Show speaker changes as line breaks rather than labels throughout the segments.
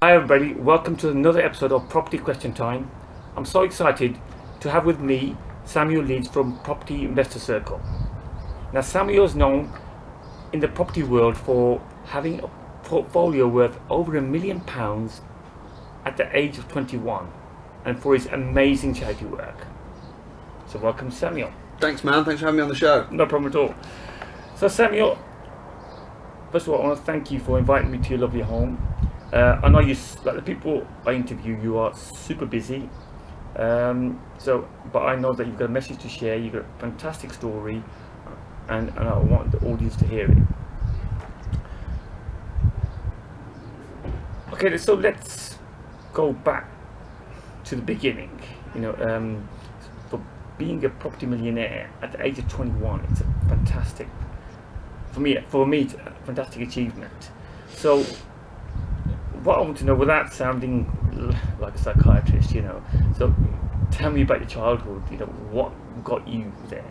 Hi everybody, welcome to another episode of Property Question Time. I'm so excited to have with me Samuel Leeds from Property Investor Circle. Now Samuel is known in the property world for having a portfolio worth over £1 million at the age of 21 and for his amazing charity work. So welcome Samuel.
Thanks man, thanks for having me on the show.
No problem at all. So Samuel, first of all I want to thank you for inviting me to your lovely home. I know you, like the people I interview, you are super busy. But I know that you've got a message to share. You've got a fantastic story, and I want the audience to hear it. Okay, so let's go back to the beginning. For being a property millionaire at the age of 21, it's a fantastic. For me, it's a fantastic achievement. So. What I want to know, without sounding like a psychiatrist, so tell me about your childhood. What got you there?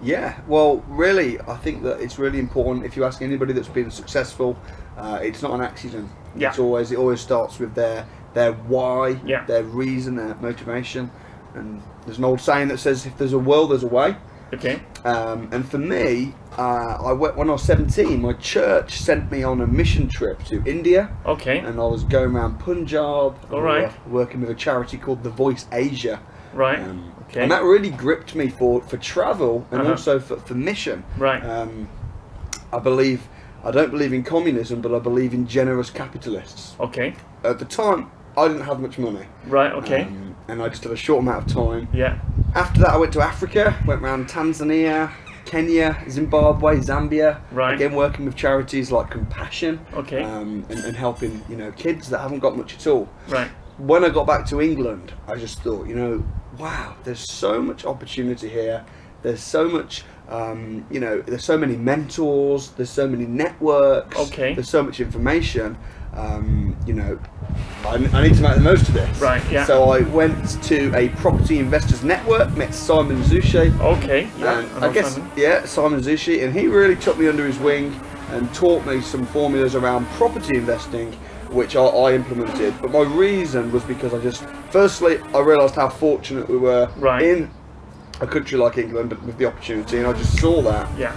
Yeah, well, really, I think that it's really important. If you ask anybody that's been successful, it's not an accident.
Yeah.
It always starts with their why,
yeah.
their reason, their motivation. And there's an old saying that says, "If there's a will, there's a way."
Okay.
And for me, when I was 17, my church sent me on a mission trip to India.
Okay.
And I was going around Punjab.
All right.
Working with a charity called The Voice Asia.
Right. Okay.
And that really gripped me for travel and also for mission.
Right.
I don't believe in communism, but I believe in generous capitalists.
Okay.
At the time, I didn't have much money.
Right. Okay.
And I just had a short amount of time.
Yeah.
After that, I went to Africa, went around Tanzania, Kenya, Zimbabwe, Zambia.
Right.
Again, working with charities like Compassion.
Okay.
And helping kids that haven't got much at all.
Right.
When I got back to England, I just thought, wow, there's so much opportunity here. There's so much, there's so many mentors. There's so many networks.
Okay.
There's so much information. I need to make the most of this.
Right, yeah.
So I went to a property investors network, met Simon Zushi.
Okay. Yeah.
And I guess, Simon Zushi, and he really took me under his wing and taught me some formulas around property investing, which I implemented. But my reason was because firstly, I realised how fortunate we were in a country like England with the opportunity, and I just saw that.
Yeah.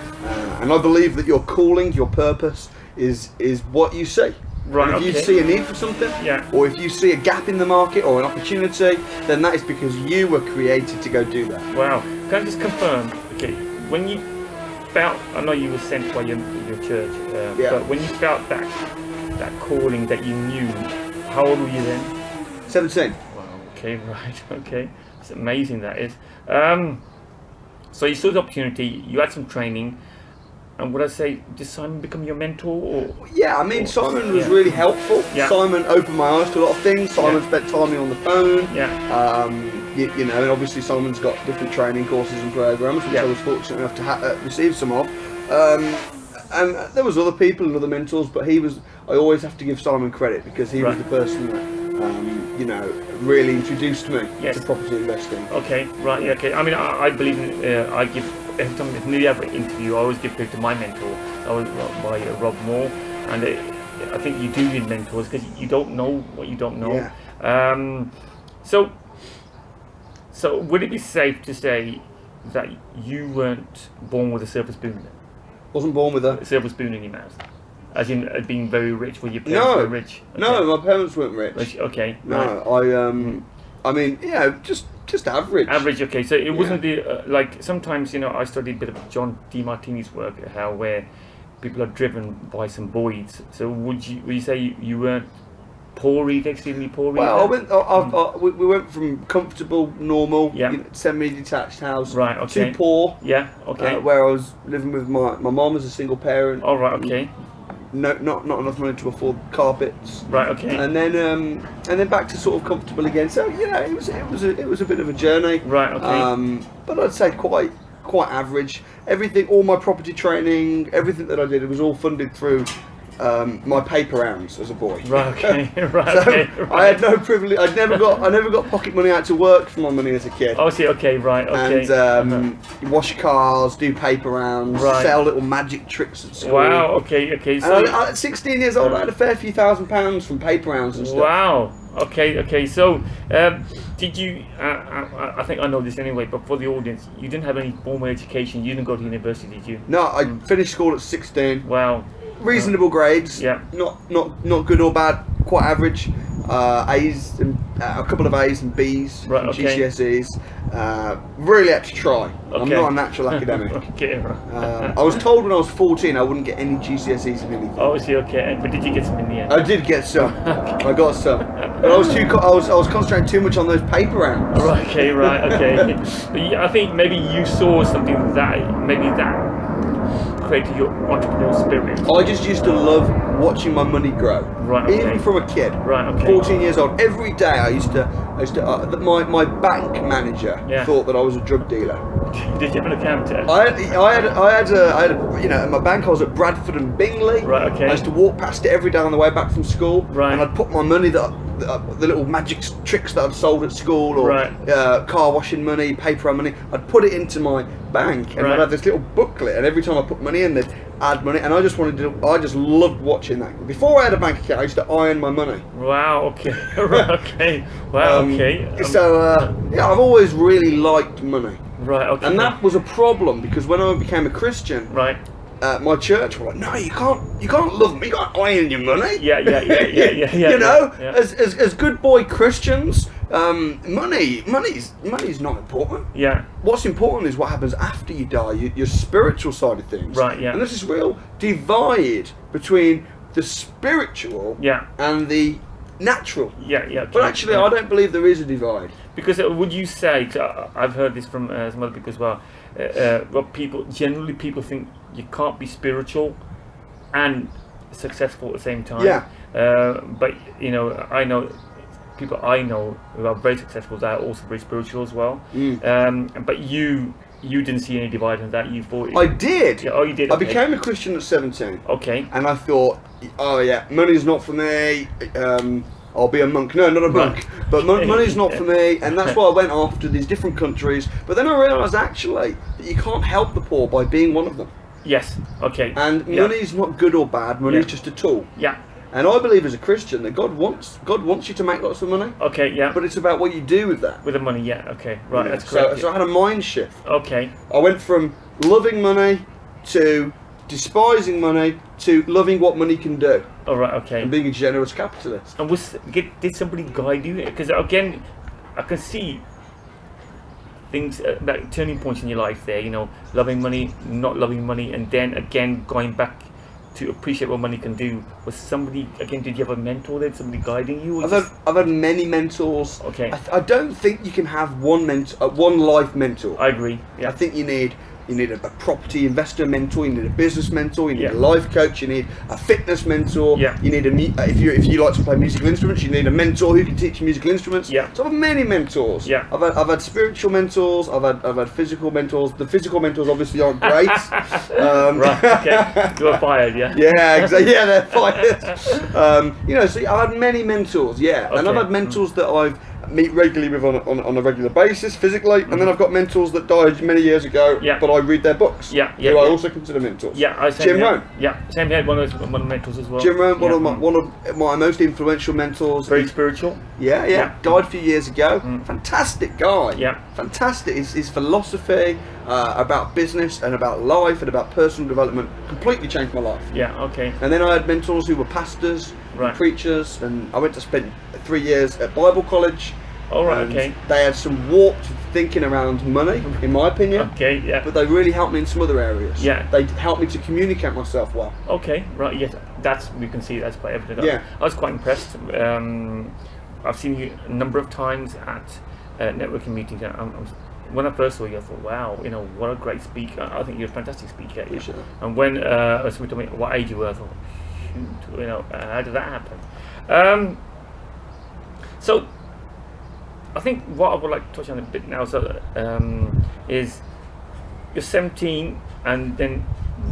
And I believe that your calling, your purpose, is what you see.
Right.
And if you see a need for something, or if you see a gap in the market or an opportunity, then that is because you were created to go do that.
Wow. Can I just confirm? Okay, when you felt, I know you were sent by your church, but when you felt that calling that you knew, how old were you then?
17.
Wow. Okay. Right. Okay. It's amazing, that is. So you saw the opportunity. You had some training. And would I say, did Simon become your mentor? Or?
Yeah, I mean, Simon was really helpful. Yeah. Simon opened my eyes to a lot of things. Simon spent time with me on the phone.
Yeah.
And obviously Simon's got different training courses and programs, which I was fortunate enough to receive some of. And there was other people and other mentors, but I always have to give Simon credit because he was the person that, really introduced me to property investing.
Okay, right, yeah, okay. I mean, I believe in, every time in every interview, I always give credit to my mentor. I was by Rob Moore, and I think you do need mentors because you don't know what you don't know.
Yeah.
So would it be safe to say that you weren't born with a silver spoon?
Wasn't born with a
silver spoon in your mouth? As in being very rich, were your parents were rich? Okay.
No, my parents weren't rich.
Okay.
No,
right.
I mean, just average.
Average, okay. So it wasn't the like sometimes I studied a bit of John DeMartini's work, where people are driven by some voids. So would you say you weren't poor either, extremely poor either?
Well, we went from comfortable, normal, semi-detached house to poor.
Yeah. Okay.
Where I was living with my mom as a single parent.
All right. Okay.
No, not enough money to afford carpets.
Right. Okay.
And then back to sort of comfortable again. So it was a bit of a journey.
Right. Okay.
But I'd say quite average. Everything, all my property training, everything that I did, it was all funded through my paper rounds as a boy.
Right. Okay. Right.
So
Okay. Right.
I had no privilege. I never got pocket money out to work for my money as a kid.
Oh, see. Okay. Right. Okay.
And wash cars, do paper rounds,
Right.
sell little magic tricks at school.
Wow. Okay. Okay.
And
So.
at 16 years old, I had a fair few £1,000 from paper rounds and stuff.
Wow. Okay. Okay. So, did you? I think I know this anyway, but for the audience, you didn't have any formal education. You didn't go to university, did you?
No, I finished school at 16.
Wow.
Reasonable grades.
Yeah.
Not good or bad. Quite average. A's and a couple of A's and B's.
Right,
And
okay.
GCSEs. Really had to try. I'm
Okay.
not a natural academic.
Okay. Right.
I was told when I was 14 I wouldn't get any GCSEs in anything.
Oh, see. Okay. But did you get some in the end?
I did get some. I got some, but I was concentrating too much on those paper rounds.
Right. Okay. Right. Okay. But I think maybe you saw something that created your entrepreneurial spirit.
I just used to love watching my money grow.
Right, okay.
Even from a kid.
Right, okay.
14 years old. Every day I used to. My bank manager
Yeah.
thought that I was a drug dealer.
Did you have an account?
I had a, you know, at my bank I was at Bradford and Bingley.
Right, okay.
I used to walk past it every day on the way back from school.
Right.
And I'd put my money the little magic tricks that I'd sold at school, or
Right.
car washing money, paper round money. I'd put it into my bank, and
Right.
I'd have this little booklet, and every time I put money in, they'd add money, and I just loved watching that. Before I had a bank account, I used to iron my money.
Wow. Okay. Right. Okay. Wow. Okay.
Yeah, I've always really liked money.
Right. Okay.
And that was a problem because when I became a Christian,
Right.
my church were like, "No, you can't love me. You can't iron your money."
Yeah.
You know,
Yeah.
as good boy Christians, money's not important.
Yeah.
What's important is what happens after you die, your spiritual side of things.
Right, yeah.
And there's this real divide between the spiritual
Yeah.
and the natural.
Yeah. Yeah.
But actually,
yeah.
I don't believe there is a divide.
Because would you say? 'Cause I've heard this from some other people as well. What people think you can't be spiritual and successful at the same time.
Yeah.
But you know, I know people I know who are very successful that are also very spiritual as well. But you didn't see any divide in that. You thought
I did.
Yeah, oh, you did.
I
Okay.
became a Christian at 17.
Okay.
And I thought, oh yeah, money's not for me. I'll be a monk. No, not a monk.
Right.
But money's not for me, and that's why I went off to these different countries. But then I realised actually that you can't help the poor by being one of them.
Yes. Okay.
And
Yeah.
money's not good or bad. Money's
Yeah.
just a tool.
Yeah.
And I believe as a Christian that God wants you to make lots of money,
Okay. Yeah.
but it's about what you do with that.
With the money. Yeah. Okay. Right.
Yeah.
That's correct.
So I had a mind shift.
Okay.
I went from loving money to despising money to loving what money can do
All right. Okay.
and being a generous capitalist.
And did somebody guide you? Because again, I can see things like turning points in your life there. You know, loving money, not loving money, and then again going back to appreciate what money can do. Was somebody again? Did you have a mentor there? Somebody guiding you? Or
I've had many mentors.
Okay.
I don't think you can have one life mentor.
I agree. Yeah.
I think you need a property investor mentor, you need a business mentor, you need
Yeah.
a life coach, you need a fitness mentor,
Yeah.
you need if you like to play musical instruments, you need a mentor who can teach you musical instruments.
Yeah.
So I've had many mentors.
Yeah.
I've had spiritual mentors, I've had physical mentors. The physical mentors obviously aren't great.
Right. Okay. You were fired. Yeah.
Yeah, exactly. Yeah, they're fired. You know, so I've had many mentors. Yeah, and I've
Okay.
had mentors that I've meet regularly with on a regular basis physically, and then I've got mentors that died many years ago,
Yeah.
but I read their books.
Yeah,
who
yeah,
I
yeah.
also consider mentors.
Yeah.
Jim Rohn.
Yeah. Same here. One of the mentors as well.
Jim Rohn,
Yeah.
one of my most influential mentors.
Very spiritual.
Yeah.
Yeah.
Died a few years ago. Fantastic guy.
Yeah.
Fantastic. His philosophy about business and about life and about personal development completely changed my life.
Yeah. Okay.
And then I had mentors who were pastors,
Right.
and preachers, and I went to spend 3 years at Bible college.
All right.
And
Okay.
they had some warped thinking around money, in my opinion.
Okay. Yeah.
But they really helped me in some other areas.
Yeah.
They helped me to communicate myself well.
Okay, right, yes, we can see that's quite evident.
Yeah.
I was quite impressed. I've seen you a number of times at networking meetings. When I first saw you, I thought, wow, you know, what a great speaker. I think you're a fantastic speaker.
Appreciate it.
And when somebody told me what age you were, I thought, shoot, you know, how did that happen? So, I think what I would like to touch on a bit now is you're 17, and then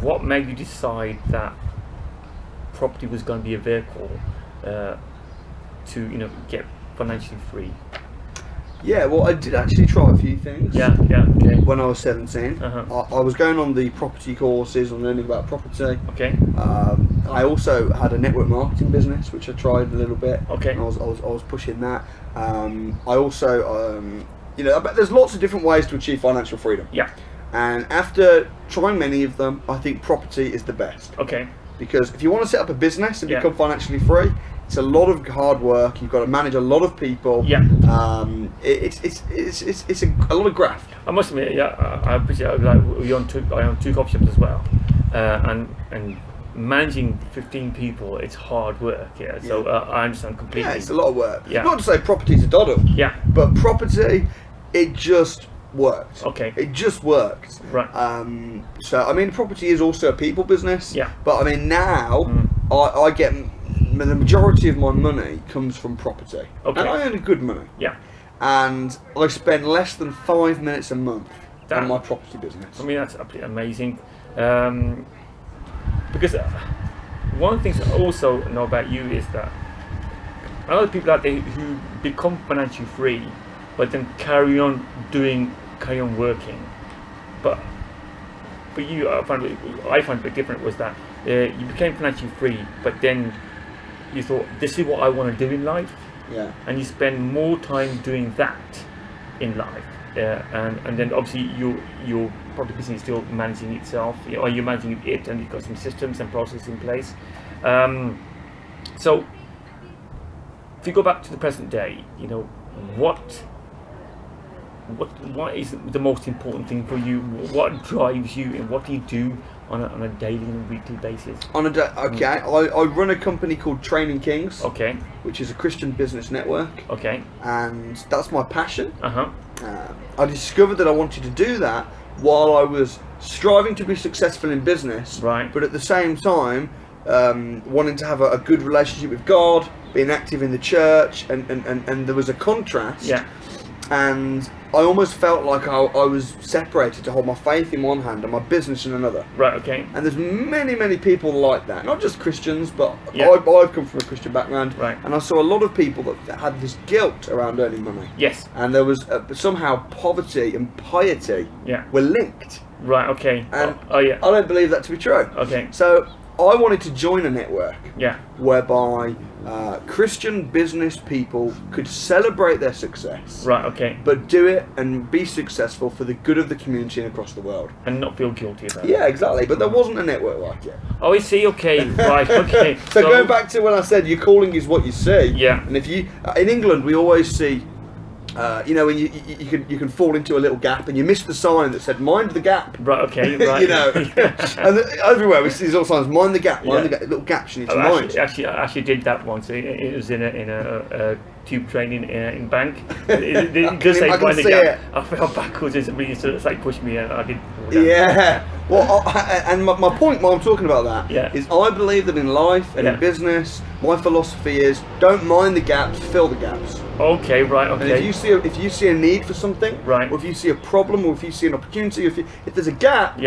what made you decide that property was going to be a vehicle to get financially free?
Yeah, well, I did actually try a few things.
Yeah, okay.
When I was 17, I was going on the property courses and learning about property.
Okay.
I also had a network marketing business, which I tried a little bit.
Okay.
And I was pushing that. I also, there's lots of different ways to achieve financial freedom.
Yeah.
And after trying many of them, I think property is the best.
Okay.
Because if you want to set up a business and become financially free, it's a lot of hard work. You've got to manage a lot of people.
Yeah.
It's a lot of graft.
I must admit, I appreciate. Like I own two coffee shops as well, and managing 15 people, it's hard work. Yeah. So I understand completely.
Yeah, it's a lot of work.
Yeah.
Not to say property's a doddle.
Yeah.
But property, it just worked.
Okay.
It just worked.
Right.
So I mean, property is also a people business.
Yeah.
But I mean now, I get the majority of my money comes from property.
Okay.
And I earn good money.
Yeah.
And I spend less than 5 minutes a month on my property business.
I mean, that's absolutely amazing. Because one of the things I also know about you is that a lot of people out there who become financially free, but then carry on working. But for you, I find it a bit different. Was that you became financially free, but then you thought, this is what I want to do in life.
Yeah.
And you spend more time doing that in life. And then obviously your property business is still managing itself, or you're managing it, and you've got some systems and processes in place. So if you go back to the present day, what is the most important thing for you? What drives you, and what do you do on a daily and weekly basis?
Okay, I run a company called Training Kings.
Okay.
Which is a Christian business network.
Okay.
And that's my passion.
Uh-huh.
I discovered that I wanted to do that while I was striving to be successful in business.
Right.
But at the same time, wanting to have a good relationship with God, being active in the church, and there was a contrast.
Yeah.
And I almost felt like I was separated, to hold my faith in one hand and my business in another.
Right, okay.
And there's many people like that. Not just Christians, but
Yeah.
I've come from a Christian background.
Right.
And I saw a lot of people that had this guilt around earning money.
Yes.
And there was somehow poverty and piety were linked.
Right, okay.
And
yeah.
I don't believe that to be true.
Okay.
So I wanted to join a network whereby Christian business people could celebrate their success.
Right, okay.
But do it and be successful for the good of the community and across the world.
And not feel guilty about it.
Yeah, exactly. But there wasn't a network like it.
Oh, I see. Okay. Right, okay.
So going back to when I said your calling is what you see.
Yeah.
And if you, in England, we always see, when you can fall into a little gap and you miss the sign that said "mind the gap."
Right. Okay. Right.
And everywhere we see these little signs: "mind the gap," "mind the gap." Little gaps you need to mind.
I actually did that once. It was in a tube train in Bank. It does say "mind the gap." I fell backwards and somebody sort of like pushed me, and I did.
Yeah. Well, and my point while I'm talking about that is I believe that in life and in business, my philosophy is don't mind the gaps, fill the gaps.
Okay, right, okay.
And if you see a need for something,
right,
or if you see a problem, or if you see an opportunity, if there's a gap,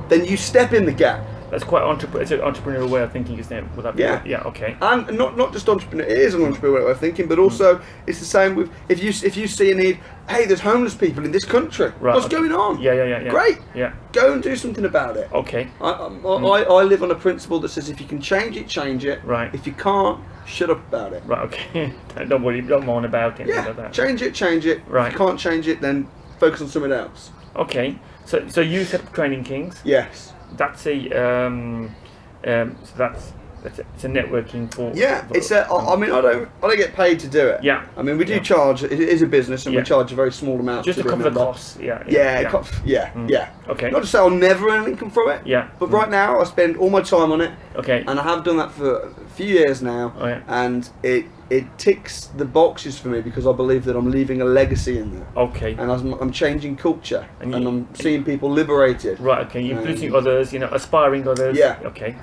then you step in the gap.
That's quite it's an entrepreneurial way of thinking, isn't it? Would that be yeah, okay.
And not just entrepreneur, it is an entrepreneurial way of thinking, but also it's the same with if you see a need. Hey, there's homeless people in this country.
Right,
what's going on?
Yeah.
Great.
Yeah.
Go and do something about it.
Okay.
I live on a principle that says if you can change it, change it.
Right.
If you can't, shut up about it.
Right. Okay. Don't worry. Don't moan about it.
Yeah.
Like that.
Change it.
Right.
If you can't change it, then focus on something else.
Okay. So you set up Training Kings.
Yes.
That's a it's a networking for.
Yeah, it's a. I mean, I don't get paid to do it.
Yeah.
I mean, we do charge. It is a business, and we charge a very small amount.
Just to cover the costs. Yeah.
Okay. Not to say I'll never earn income from it.
Yeah.
But right now, I spend all my time on it.
Okay.
And I have done that for a few years now.
Oh, yeah.
And it ticks the boxes for me because I believe that I'm leaving a legacy in there.
Okay.
And I'm changing culture, and I'm seeing people liberated.
Right. Okay. You're influencing others. Aspiring others.
Yeah.
Okay.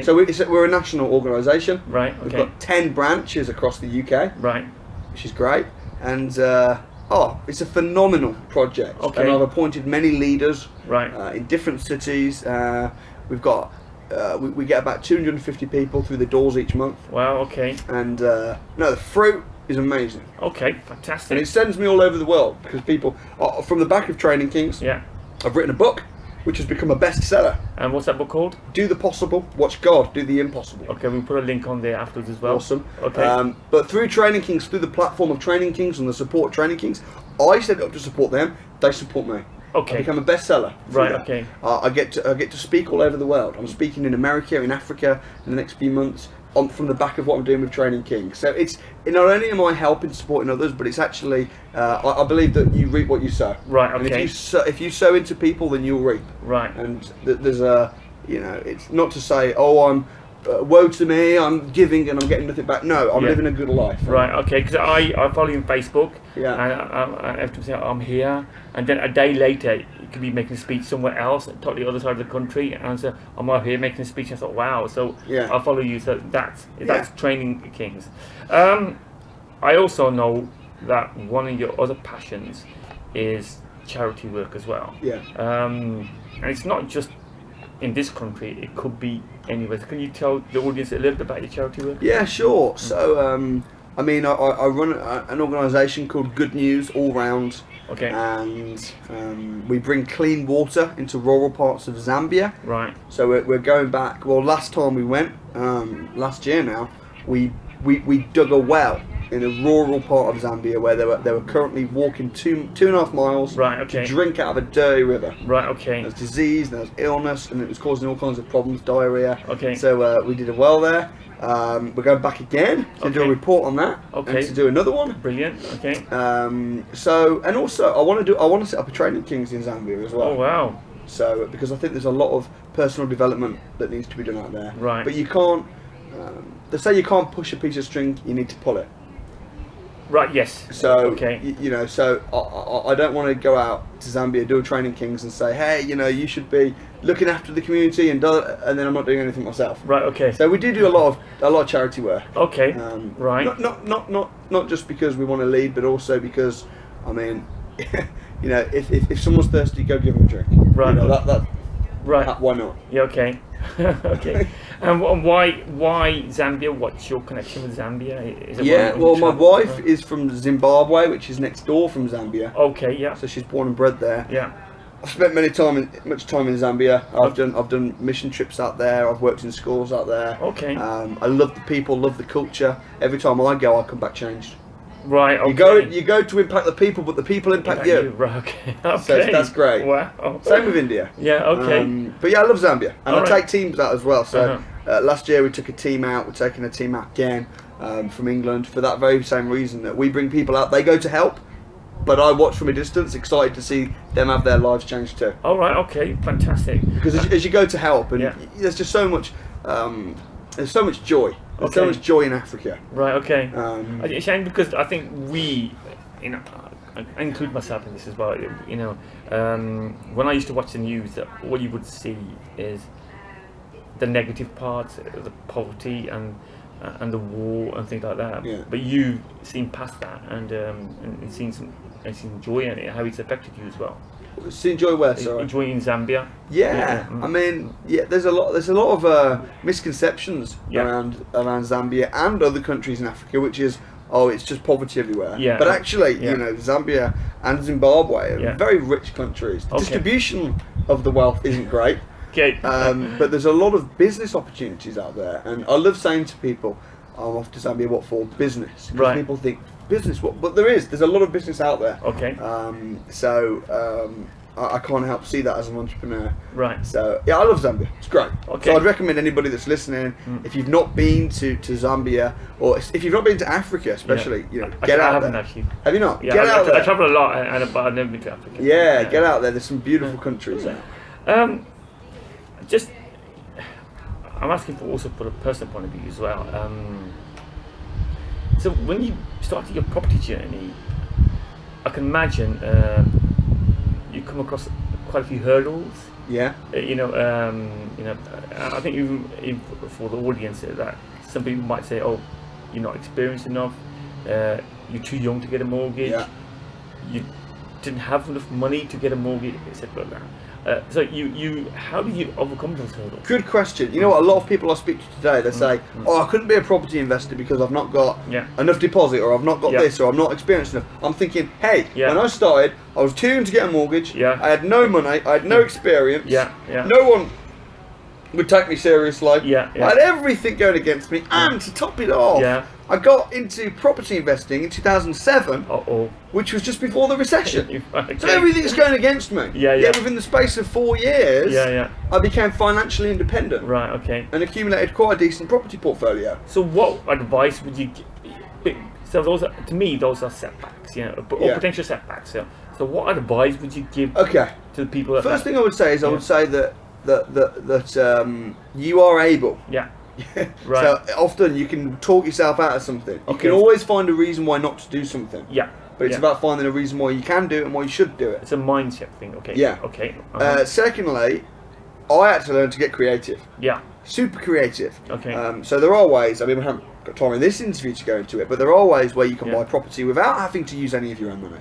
So we're a national organisation.
Right. Okay.
We've got 10 branches across the UK.
Right.
Which is great, and it's a phenomenal project.
Okay.
And I've appointed many leaders.
Right.
In different cities. We've got we get about 250 people through the doors each month.
Wow. Okay.
And no, the fruit is amazing.
Okay. Fantastic.
And it sends me all over the world because people, from the back of Training Kings,
Yeah.
I've written a book which has become a bestseller.
And what's that book called?
Do the possible, watch God do the impossible.
Okay, we'll put a link on there afterwards as well.
Awesome.
Okay.
But through Training Kings, through the platform of Training Kings and the support of Training Kings, I set it up to support them. They support me.
Okay.
I become a bestseller.
Right. Okay.
I get to speak all over the world. I'm speaking in America, in Africa, in the next few months. From the back of what I'm doing with Training Kings. So it's not only am I helping supporting others, but it's actually I believe that you reap what you sow.
Right.
And
Okay.
if you sow into people, then you'll reap.
Right.
And there's a it's not to say I'm woe to me, I'm giving and I'm getting nothing back. No, I'm living a good life.
Right. Okay. Because I follow you on Facebook.
Yeah.
And I have to say I'm here, and then a day later you could be making a speech somewhere else, totally other side of the country, and so I'm out here making a speech. And I thought, wow. So
Yeah.
I follow you. So that's Training Kings. I also know that one of your other passions is charity work as well.
Yeah.
And it's not just in this country, it could be anywhere. Can you tell the audience a little bit about your charity work?
Yeah, sure. So, I mean, I run an organisation called Good News All Round.
Okay.
And we bring clean water into rural parts of Zambia.
Right.
So we're going back. Well, last time we went, last year now, we dug a well in a rural part of Zambia where they were currently walking 2.5 miles
Right. Okay.
to drink out of a dirty river.
Right. Okay.
There's disease, there's illness, and it was causing all kinds of problems, diarrhea.
Okay.
So we did a well there. We're going back again to do a report on that.
Okay.
And to do another one.
Brilliant. Okay.
So and also I want to set up a Training Kings in Zambia as well.
Oh wow.
So because I think there's a lot of personal development that needs to be done out there.
Right.
But you can't. They say you can't push a piece of string; you need to pull it.
Right. Yes.
So
Okay.
So I don't want to go out to Zambia, do a Training Kings, and say, hey, you should be looking after the community, and then I'm not doing anything myself.
Right. Okay.
So we do a lot of charity work.
Okay. Right.
Not just because we want to lead, but also because, I mean, if someone's thirsty, go give them a drink.
Right.
Right. Why not?
Yeah. Okay. Okay. And why Zambia? What's your connection with Zambia? Is it
Well, my wife is from Zimbabwe, which is next door from Zambia.
Okay. Yeah.
So she's born and bred there.
Yeah.
I've spent much time in Zambia. I've done mission trips out there. I've worked in schools out there.
Okay.
I love the people, love the culture. Every time I go, I come back changed.
Right. Okay.
You go to impact the people, but the people impact you.
Right. Okay. Okay.
So that's great.
Wow.
Same with India.
Yeah. Okay.
But yeah, I love Zambia, and I
Alright.
take teams out as well. So last year we took a team out. We're taking a team out again from England for that very same reason, that we bring people out. They go to help, but I watch from a distance, excited to see them have their lives changed too.
All right. Okay. Fantastic.
Because as you go to help, and
Yeah.
there's just so much, there's so much joy. There's so
Okay.
much joy in Africa.
Right. Okay.
Um,
It's a shame because I think we, I include myself in this as well. When I used to watch the news, all you would see is the negative parts, the poverty and the war and things like that.
Yeah.
But you've seen past that and seen joy in it, how it's affected you as well.
See enjoy where, sorry?
Enjoying Zambia.
Yeah, I mean, there's a lot of misconceptions
Yeah.
around Zambia and other countries in Africa, which is, it's just poverty everywhere.
Yeah.
But actually,
Yeah.
Zambia and Zimbabwe are
Yeah.
very rich countries. The
Okay.
distribution of the wealth isn't great,
Okay.
but there's a lot of business opportunities out there, and I love saying to people, I'm off to Zambia, what for? Business. Because
Right.
people think, business, what? But there's a lot of business out there.
Okay.
I can't help see that as an entrepreneur.
Right.
So yeah, I love Zambia. It's great.
Okay.
So I'd recommend anybody that's listening, if you've not been to Zambia, or if you've not been to Africa, especially, get
I
out
haven't
there.
actually.
Have you not?
Yeah,
Get out
I
there.
travel a lot, but I've never been to Africa.
Yeah, get out there. There's some beautiful countries.
Just, I'm asking for a personal point of view as well. So when you started your property journey, I can imagine you come across quite a few hurdles.
Yeah.
I think even for the audience that some people might say, "Oh, you're not experienced enough. You're too young to get a mortgage.
Yeah.
You didn't have enough money to get a mortgage," etc. Like that. So how do you overcome those hurdles?
Good question. You know what? A lot of people I speak to today, they say, "Oh, I couldn't be a property investor because I've not got enough deposit, or I've not got this, or I'm not experienced enough." I'm thinking, hey, when I started, I was too young to get a mortgage. I had no money. I had no experience. No one would take me seriously. I had everything going against me, and to top it off, I got into property investing in 2007, which was just before the recession. So everything's going against me. Yet within the space of 4 years, I became financially independent. And accumulated quite a decent property portfolio.
So what advice would you give? So to me, those are setbacks, or potential setbacks. So what advice would you give to the people?
First thing I would say is I would say that you are able. So often you can talk yourself out of something. You can always find a reason why not to do something. But it's about finding a reason why you can do it and why you should do it.
It's a mindset thing.
Secondly, I had to learn to get creative. Super creative. So there are ways. I mean, we haven't got time in this interview to go into it, but there are ways where you can buy property without having to use any of your own money.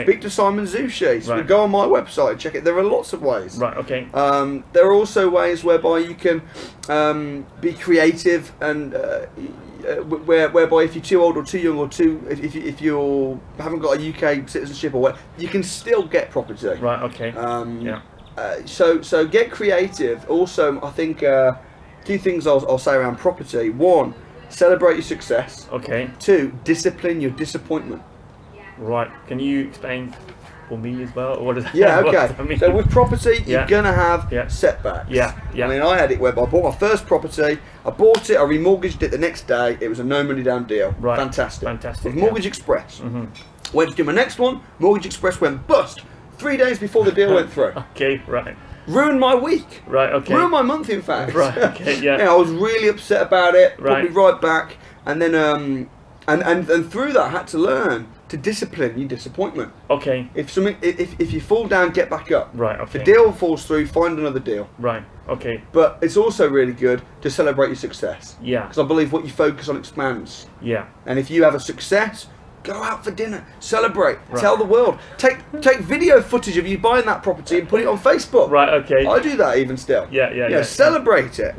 Speak to Simon Zushi. Go on my website and check it. There are lots of ways. There are also ways whereby you can be creative and whereby if you're too old or too young or if you haven't got a UK citizenship or what, you can still get property. So get creative. Also, I think two things I'll say around property. One, celebrate your success. 2, discipline your disappointment.
Can you explain for me as well? What does
that mean? So with property, you're gonna have setbacks.
I
mean, I had it where I bought my first property. I bought it. I remortgaged it the next day. It was a no money down deal. Fantastic. With Mortgage Express. Went to do my next one. Mortgage Express went bust 3 days before the deal went through. Ruined my week. Ruined my month, in fact. I was really upset about it. Put me right back, and then and through that, I had to learn to discipline your disappointment. If you fall down, get back up. If the deal falls through, find another deal. But it's also really good to celebrate your success. Because I believe what you focus on expands. And if you have a success, go out for dinner, celebrate, tell the world, take video footage of you buying that property and put it on Facebook. I do that even still. Celebrate it.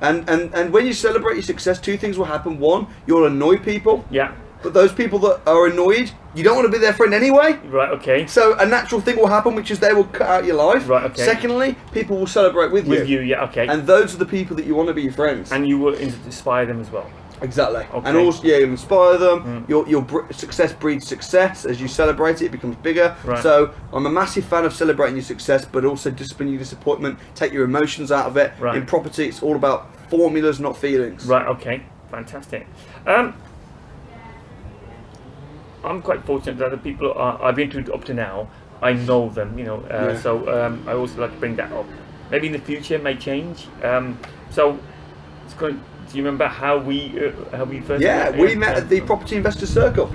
And when you celebrate your success, 2 things will happen. One, you'll annoy people. But those people that are annoyed, you don't want to be their friend anyway. So a natural thing will happen, which is they will cut out your life. Secondly, people will celebrate with you. And those are the people that you want to be your friends.
And you will inspire them as well.
Exactly. And also, you inspire them. Your success breeds success. As you celebrate it, it becomes bigger. So I'm a massive fan of celebrating your success, but also discipline your disappointment. Take your emotions out of it. In property, it's all about formulas, not feelings.
Fantastic. I'm quite fortunate that the people I've interviewed up to now, I know them. So I also like to bring that up. Maybe in the future it may change. So it's going. Do you remember how we first?
We met at the Property Investor Circle.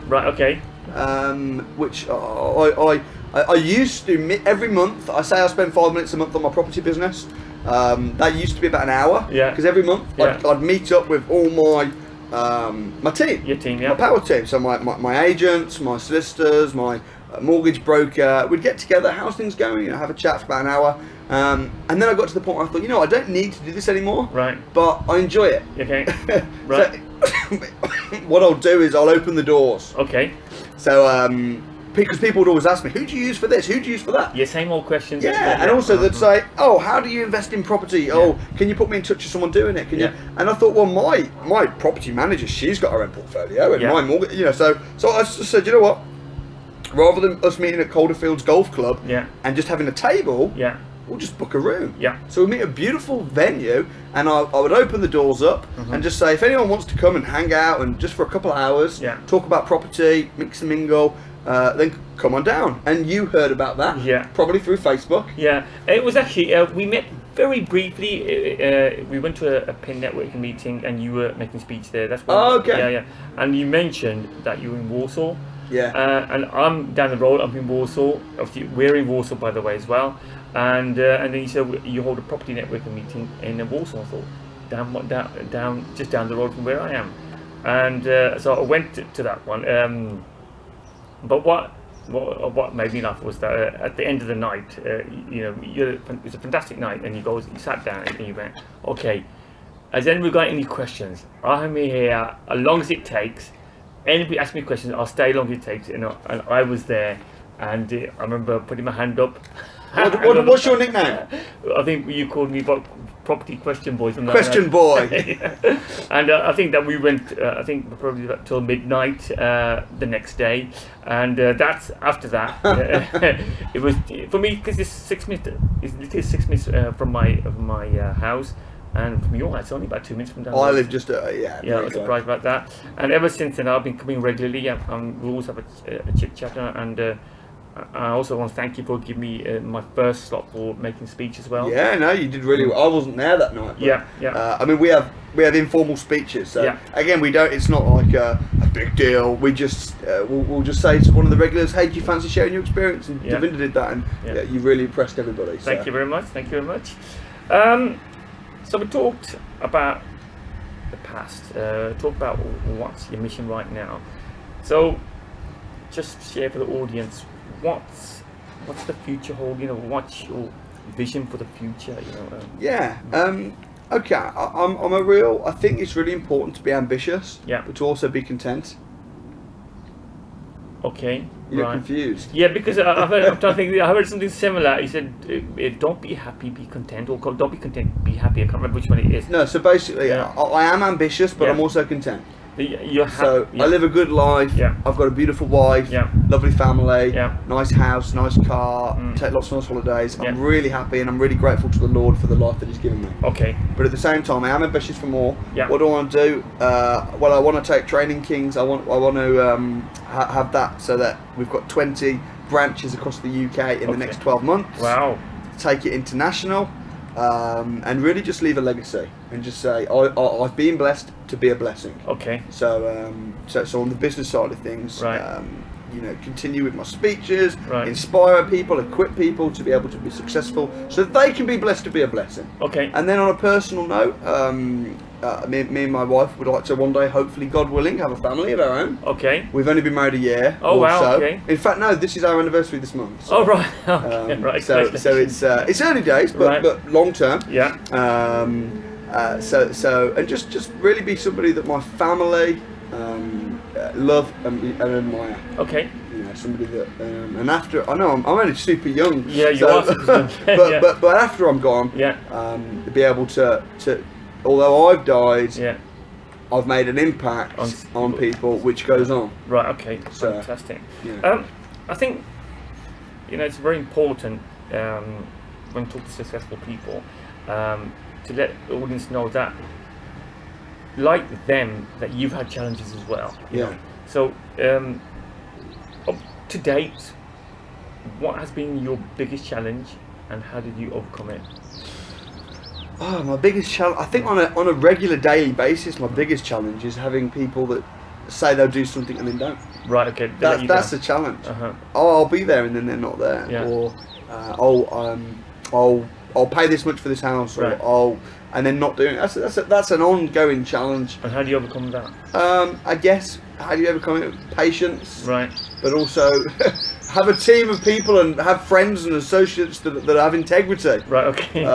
Which I used to every month. I say I spend 5 minutes a month on my property business. That used to be about an hour. Because every month I'd meet up with all my team.
Your team,
my power team. So my agents, my solicitors, my mortgage broker. We'd get together. How's things going? Have a chat for about an hour. And then I got to the point where I thought, I don't need to do this anymore. But I enjoy it. So what I'll do is I'll open the doors. So because people would always ask me, who do you use for this? Who do you use for that?
Same old questions.
And also they'd say, oh, how do you invest in property? Oh, can you put me in touch with someone doing it? Can you? And I thought, well, my property manager, she's got her own portfolio, and my mortgage, so I just said, you know what? Rather than us meeting at Calderfields Golf Club and just having a table, we'll just book a room. So we meet a beautiful venue, and I would open the doors up and just say, if anyone wants to come and hang out and just for a couple of hours, talk about property, mix and mingle, then come on down. And you heard about that, probably through Facebook.
It was actually, we met very briefly. We went to a PIN networking meeting, and you were making speech there. That's when, And you mentioned that you were in Warsaw. And I'm down the road. I'm in Warsaw. Obviously, we're in Warsaw, by the way, as well. And then you said you hold a property networking meeting in Warsaw. I thought down just down the road from where I am. And so I went to that one. But what what made me laugh was that at the end of the night, it was a fantastic night, and you sat down and you went, okay, has anybody got any questions? I'm here as long as it takes. Anybody ask me questions, I'll stay as long as it takes. And I was there, and I remember putting my hand up.
What's your nickname?
I think you called me property question boy.
Question boy.
And I think that we went, probably till midnight the next day, and that's after that. It was for me, because it's 6 minutes. It's literally 6 minutes from my house. And from your house, it's only about 2 minutes from down.
I live just
yeah, I was surprised about that. And ever since then, I've been coming regularly. We always have a chit chat, and I also want to thank you for giving me my first slot for making speech as well.
Yeah, no, you did really well. I wasn't there that night. But,
yeah.
I mean, we have informal speeches. So again, we don't. It's not like a big deal. We just we'll just say to one of the regulars, "Hey, do you fancy sharing your experience?" And Devinder did that, and you really impressed everybody. So.
Thank you very much. Thank you very much. So we talked about the past. Talked about what's your mission right now. So just share for the audience what's the future hold. What's your vision for the future?
Okay. I think it's really important to be ambitious. But to also be content.
Okay.
You're confused.
Yeah, because I heard something similar. He said, "Don't be happy, be content," or "Don't be content, be happy." I can't remember which one it is.
No, so basically, I am ambitious, but I'm also content. I live a good life. I've got a beautiful wife, lovely family, nice house, nice car, take lots of nice holidays. I'm really happy, and I'm really grateful to the Lord for the life that He's given me.
Okay.
But at the same time, I am ambitious for more. What do I want to do? Well, I want to take Training Kings. I want to have that so that we've got 20 branches across the UK in the next 12 months.
Wow.
Take it international. And really just leave a legacy and just say I've been blessed to be a blessing.
Okay.
So on the business side of things, continue with my speeches, inspire people, equip people to be able to be successful, so that they can be blessed to be a blessing.
Okay.
And then on a personal note, me and my wife would like to one day, hopefully God willing, have a family of our own.
Okay.
We've only been married a year.
Oh wow.
So.
Okay.
In fact, no, this is our anniversary this month. So,
oh right. Okay. Right.
So it's early days, but long term.
Yeah.
So and just really be somebody that my family love and admire.
Okay.
Somebody that and after I know I'm only super young.
Yeah, you are.
But after I'm gone, to be able to although I've died, I've made an impact on people, which goes on.
Right. Okay. So, fantastic. I think it's very important when talking to successful people to let the audience know that, like them, that you've had challenges as well. You know? So up to date, what has been your biggest challenge, and how did you overcome it?
Oh, my biggest challenge, I think on a regular daily basis, my biggest challenge is having people that say they'll do something and then don't.
Right, okay.
That's the challenge. Oh, I'll be there and then they're not there. Or I'll pay this much for this house, or and then not doing it. That's an ongoing challenge.
And how do you overcome that?
I guess, how do you overcome it? Patience.
Right.
But also have a team of people and have friends and associates that have integrity.
Right, okay.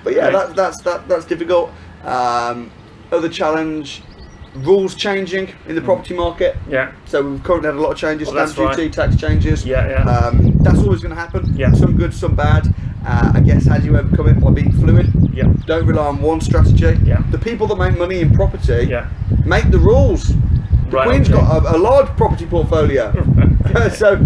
But that's difficult. Other challenge, rules changing in the property market.
Yeah.
So we've currently had a lot of changes, stamp duty, tax changes. That's always going to happen. Some good, some bad. I guess, how do you overcome it? By being fluid. Don't rely on one strategy. The people that make money in property make the rules. The Queen's got a large property portfolio. so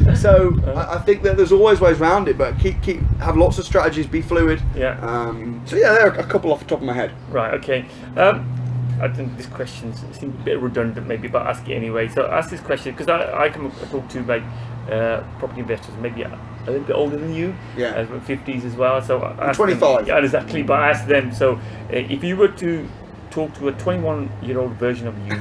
I think that there's always ways around it, but have lots of strategies, be fluid. There are a couple off the top of my head.
Right, okay. I think this question seems a bit redundant maybe, but I'll ask it anyway. So ask this question, because I talk to like property investors maybe a little bit older than you, 50s as well. So
I'm 25.
Yeah, exactly. But I asked them, so if you were to talk to a 21-year-old version of you,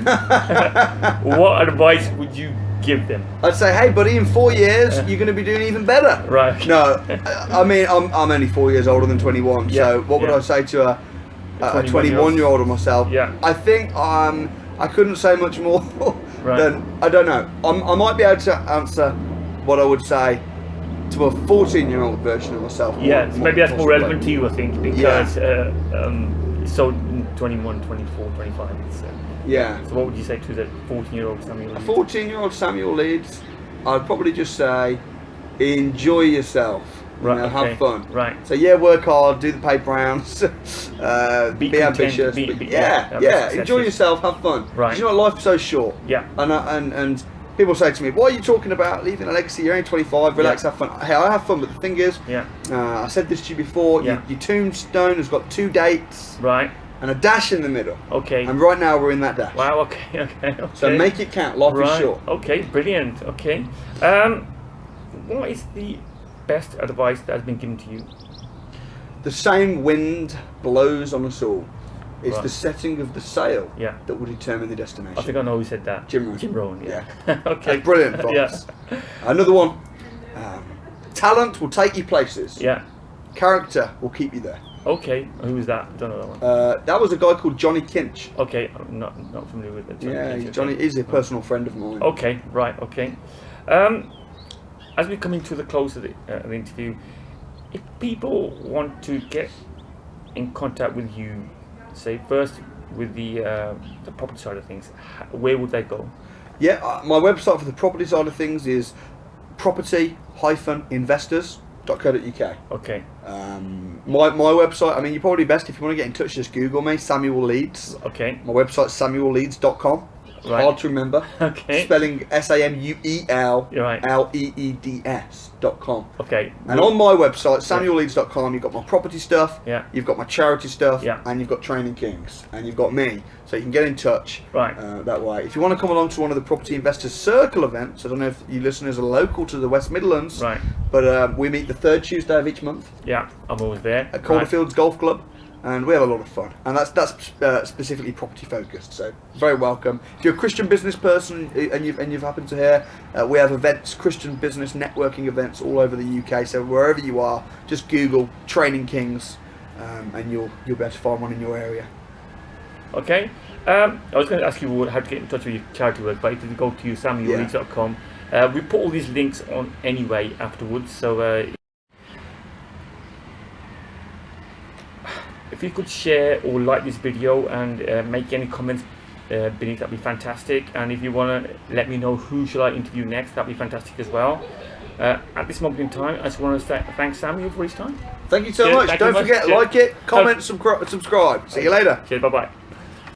what advice would you give them? I'd
say, hey buddy, in 4 years you're going to be doing even better.
Right.
No, I mean I'm only 4 years older than 21. So what would I say to a 21-year-old of myself? I think I couldn't say much more than, I don't know. I might be able to answer what I would say to a 14-year-old version of myself.
Yeah, so maybe that's more
possibly.
relevant to you, I think, because so 21, 24, 25.
Yeah.
So what would you say to the 14-year-old Samuel
A
Leeds?
14-year-old Samuel Leeds, I'd probably just say, enjoy yourself.
Right,
You know,
okay.
have fun.
Right.
So yeah, work hard, do the paper rounds, be
content,
ambitious.
be
Yeah. Enjoy
successful.
yourself, have fun.
Right.
'Cause you know, life's so short.
Yeah.
And people say to me, "Why are you talking about leaving a legacy? You're only 25. Relax, have fun." Hey, I have fun, but the thing is,
Yeah.
I said this to you before.
Yeah.
Your tombstone has got 2 dates
Right.
and a dash in the middle.
Okay.
And right now we're in that dash.
Wow. Okay.
So make it count. Life
right.
is short.
Okay. Brilliant. Okay. What is the best advice that has been given to you?
The same wind blows on us all. It's
Right.
the setting of the sail
Yeah.
that will determine the destination.
I think I know who said that.
Jim Rohn.
Jim Rohn. Yeah.
Yeah.
Okay.
That's brilliant, folks.
Yeah.
Another one. Talent will take you places.
Yeah.
Character will keep you there.
Okay. Who's that? I don't know that one.
That was a guy called Johnny Kinch.
Okay. I'm not familiar with it.
Johnny is a personal friend of mine.
Okay. Right. Okay. As we're coming to the close of the interview, if people want to get in contact with you, say first with the property side of things, where would they go?
Yeah, my website for the property side of things is property-investors.co.uk.
Okay.
My website, I mean, you're probably best if you want to get in touch, just Google me, Samuel Leeds.
Okay.
My website's samuelleeds.com.
Right.
Hard to remember.
Okay.
Spelling
Right.
SamuelLeeds.com.
Okay.
And on my website, samuelleeds.com, you've got my property stuff,
Yeah.
you've got my charity stuff,
Yeah.
and you've got Training Kings, and you've got me. So you can get in touch
Right.
that way. If you want to come along to one of the Property Investors Circle events, I don't know if you listeners are local to the West Midlands,
Right.
but we meet the 3rd Tuesday of each month
Yeah. I'm always there.
at Calderfields Golf Club. And we have a lot of fun, and that's specifically property focused. So very welcome. If you're a Christian business person and you've happened to hear, we have events, Christian business networking events all over the UK. So wherever you are, just Google Training Kings, and you'll be able to find one in your area.
Okay. I was going to ask you how to get in touch with your charity work, but if you go to samuelleeds.com, we put all these links on anyway afterwards. So. If you could share or like this video and make any comments beneath, that'd be fantastic. And if you want to let me know who should I interview next, that'd be fantastic as well. At this moment in time, I just want to thank Samuel for his time.
Thank you so
Cheers,
much.
thank you
Don't
much.
forget,
Cheers.
like it, comment, subscribe. See you later.
Cheers, bye bye.